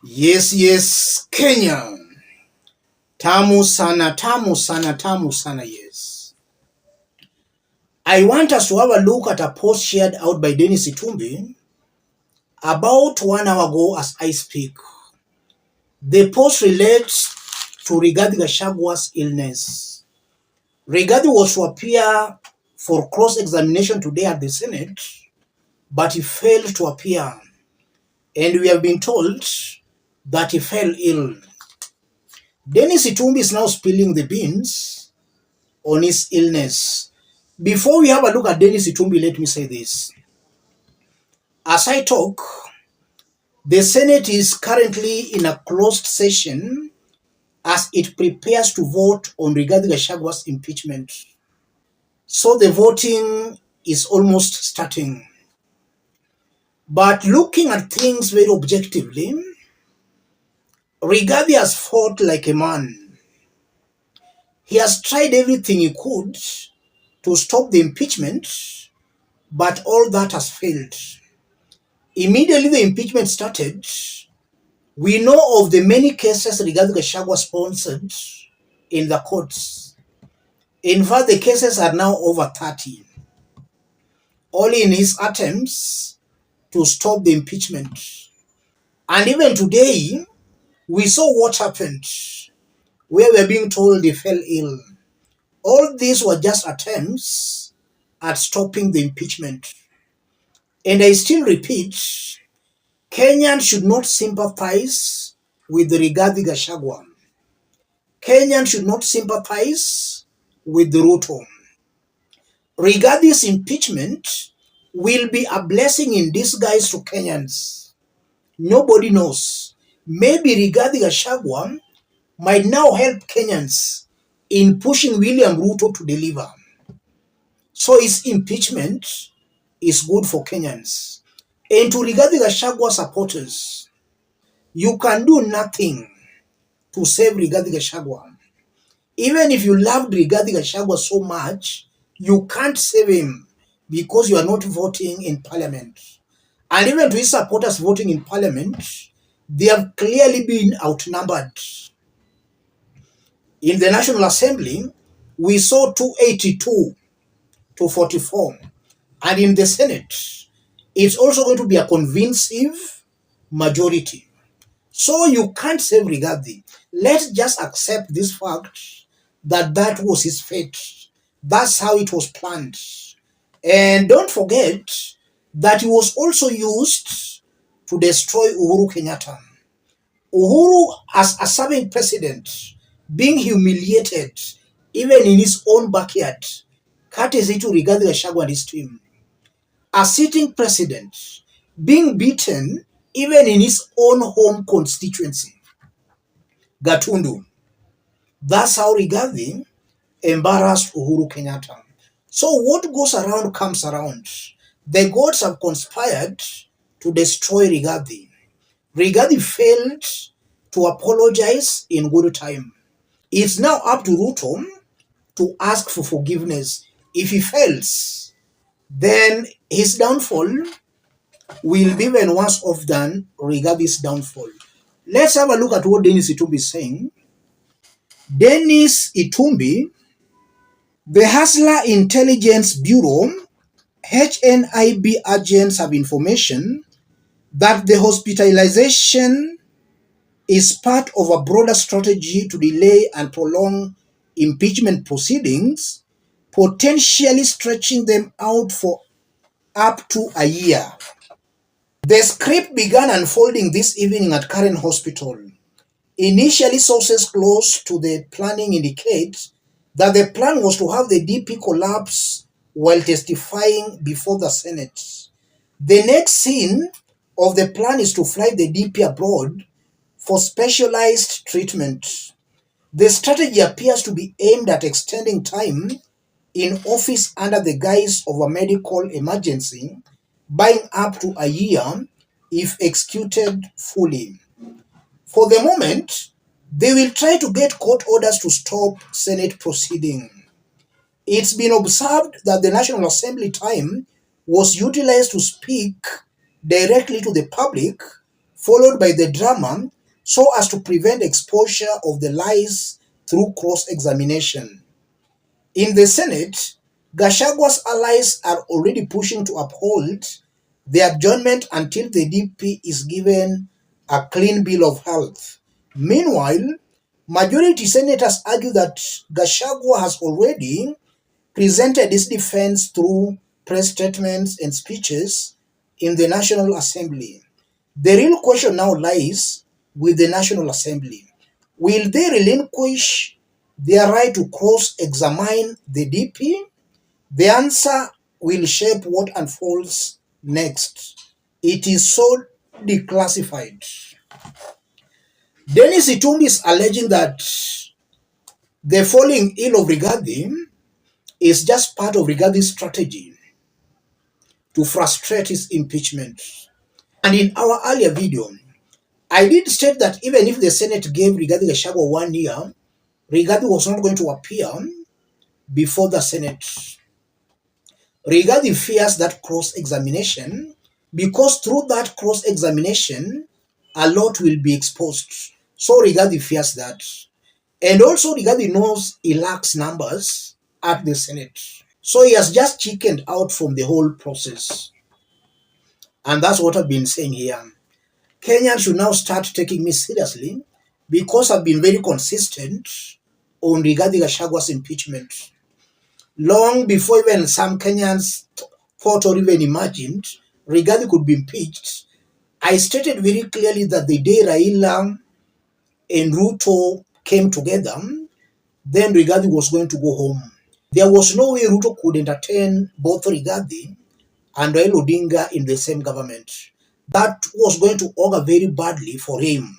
Yes, yes, Kenya. Tamu sana, tamu sana, tamu sana, yes. I want us to have a look at a post shared out by Denis Itumbi about 1 hour ago as I speak. The post relates to Rigathi Gachagua's illness. Rigathi was to appear for cross-examination today at the Senate, but he failed to appear, and we have been told that he fell ill. Denis Itumbi is now spilling the beans on his illness. Before we have a look at Denis Itumbi, let me say this. As I talk, the Senate is currently in a closed session as it prepares to vote on Rigathi Gachagua's impeachment. So the voting is almost starting. But looking at things very objectively, Rigathi has fought like a man. He has tried everything he could to stop the impeachment, but all that has failed. Immediately the impeachment started, we know of the many cases Rigathi Gachagua sponsored in the courts. In fact, the cases are now over 30, all in his attempts to stop the impeachment. And even today, we saw what happened, where we are being told he fell ill. All these were just attempts at stopping the impeachment. And I still repeat, Kenyans should not sympathize with Rigathi Gachagua. Kenyans should not sympathize with Ruto. Rigathi's impeachment will be a blessing in disguise to Kenyans. Nobody knows. Maybe Rigathi Gachagua might now help Kenyans in pushing William Ruto to deliver. So his impeachment is good for Kenyans. And to Rigathi Gachagua supporters, you can do nothing to save Rigathi Gachagua. Even if you loved Rigathi Gachagua so much, you can't save him because you are not voting in parliament. And even to his supporters voting in parliament, they have clearly been outnumbered. In the National Assembly, we saw 282 to 44. And in the Senate, it's also going to be a convincing majority. So you can't save Rigathi. Let's just accept this fact that was his fate. That's how it was planned. And don't forget that he was also used to destroy Uhuru Kenyatta. Uhuru, as a serving president, being humiliated even in his own backyard, courtesy to Rigathi Gachagua and his team. A sitting president being beaten even in his own home constituency, Gatundu. That's how Rigathi embarrassed Uhuru Kenyatta. So what goes around comes around. The gods have conspired to destroy Rigathi. Rigathi failed to apologize in good time. It's now up to Ruto to ask for forgiveness. If he fails, then his downfall will be even worse off than Rigathi's downfall. Let's have a look at what Denis Itumbi is saying. Denis Itumbi, the Hustler Intelligence Bureau, HNIB agents have information that the hospitalization is part of a broader strategy to delay and prolong impeachment proceedings, potentially stretching them out for up to a year. The script began unfolding this evening at Karen Hospital. Initially, sources close to the planning indicate that the plan was to have the DP collapse while testifying before the Senate. The next scene of the plan is to fly the DP abroad for specialized treatment. The strategy appears to be aimed at extending time in office under the guise of a medical emergency, buying up to a year if executed fully. For the moment, they will try to get court orders to stop Senate proceeding. It's been observed that the National Assembly time was utilized to speak directly to the public followed by the drama, so as to prevent exposure of the lies through cross-examination. In the Senate, Gachagua's allies are already pushing to uphold the adjournment until the DP is given a clean bill of health. Meanwhile, majority senators argue that Gachagua has already presented his defense through press statements and speeches in the National Assembly. The real question now lies with the National Assembly. Will they relinquish their right to cross-examine the DP? The answer will shape what unfolds next. It is so declassified. Denis Itumbi is alleging that the falling ill of Rigathi is just part of Rigathi's strategy to frustrate his impeachment. And in our earlier video, I did state that even if the Senate gave Rigathi Gachagua 1 year, Rigathi was not going to appear before the Senate. Rigathi fears that cross-examination because through that cross-examination, a lot will be exposed. So Rigathi fears that. And also Rigathi knows he lacks numbers at the Senate. So he has just chickened out from the whole process. And that's what I've been saying here. Kenyans should now start taking me seriously because I've been very consistent on Rigathi Gachagua's impeachment. Long before even some Kenyans thought or even imagined Rigathi could be impeached, I stated very clearly that the day Raila and Ruto came together, then Rigathi was going to go home. There was no way Ruto could entertain both Rigathi and Raila Odinga in the same government. That was going to augur very badly for him,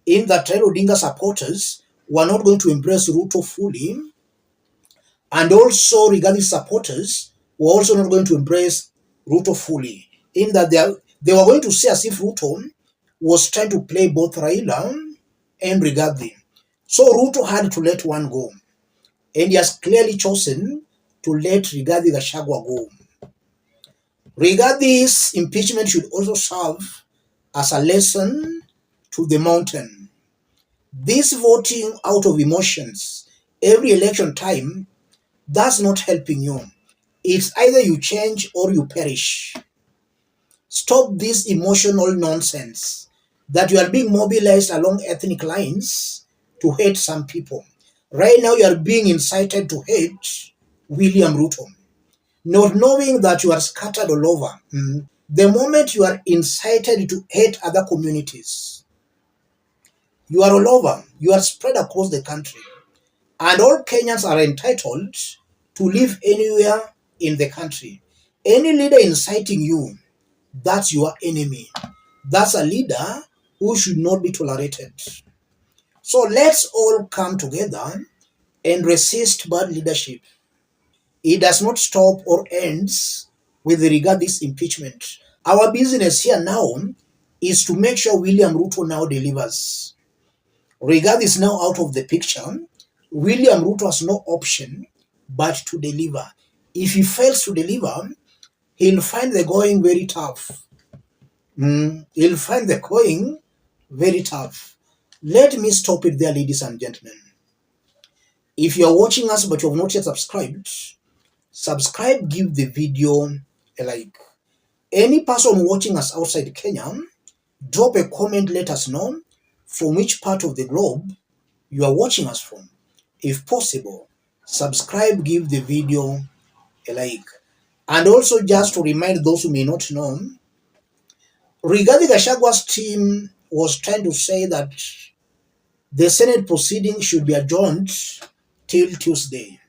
in that Raila Odinga supporters were not going to embrace Ruto fully, and also Rigathi supporters were also not going to embrace Ruto fully, in that they were going to see as if Ruto was trying to play both Raila and Rigathi. So Ruto had to let one go, and he has clearly chosen to let Rigathi Gachagua go. Rigathi's impeachment should also serve as a lesson to the mountain. This voting out of emotions every election time, that's not helping you. It's either you change or you perish. Stop this emotional nonsense that you are being mobilized along ethnic lines to hate some people. Right now you are being incited to hate William Ruto, not knowing that you are scattered all over. The moment you are incited to hate other communities, you are all over. You are spread across the country. And all Kenyans are entitled to live anywhere in the country. Any leader inciting you, that's your enemy. That's a leader who should not be tolerated. So let's all come together and resist bad leadership. It does not stop or ends with regard this impeachment. Our business here now is to make sure William Ruto now delivers. Rigathi is now out of the picture. William Ruto has no option but to deliver. If he fails to deliver, he'll find the going very tough. He'll find the going very tough. Let me stop it there, ladies and gentlemen. If you are watching us but you have not yet subscribed, subscribe, give the video a like. Any person watching us outside Kenya, drop a comment, let us know from which part of the globe you are watching us from. If possible, subscribe, give the video a like. And also, just to remind those who may not know, Rigathi Gachagua's team was trying to say that the Senate proceedings should be adjourned till Tuesday.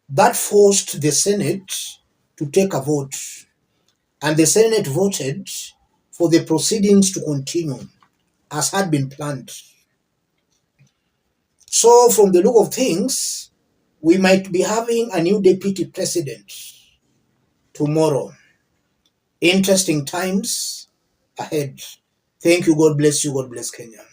That forced the Senate to take a vote, and the Senate voted for the proceedings to continue as had been planned. So from the look of things, we might be having a new deputy president tomorrow. Interesting times ahead. Thank you. God bless you. God bless Kenya.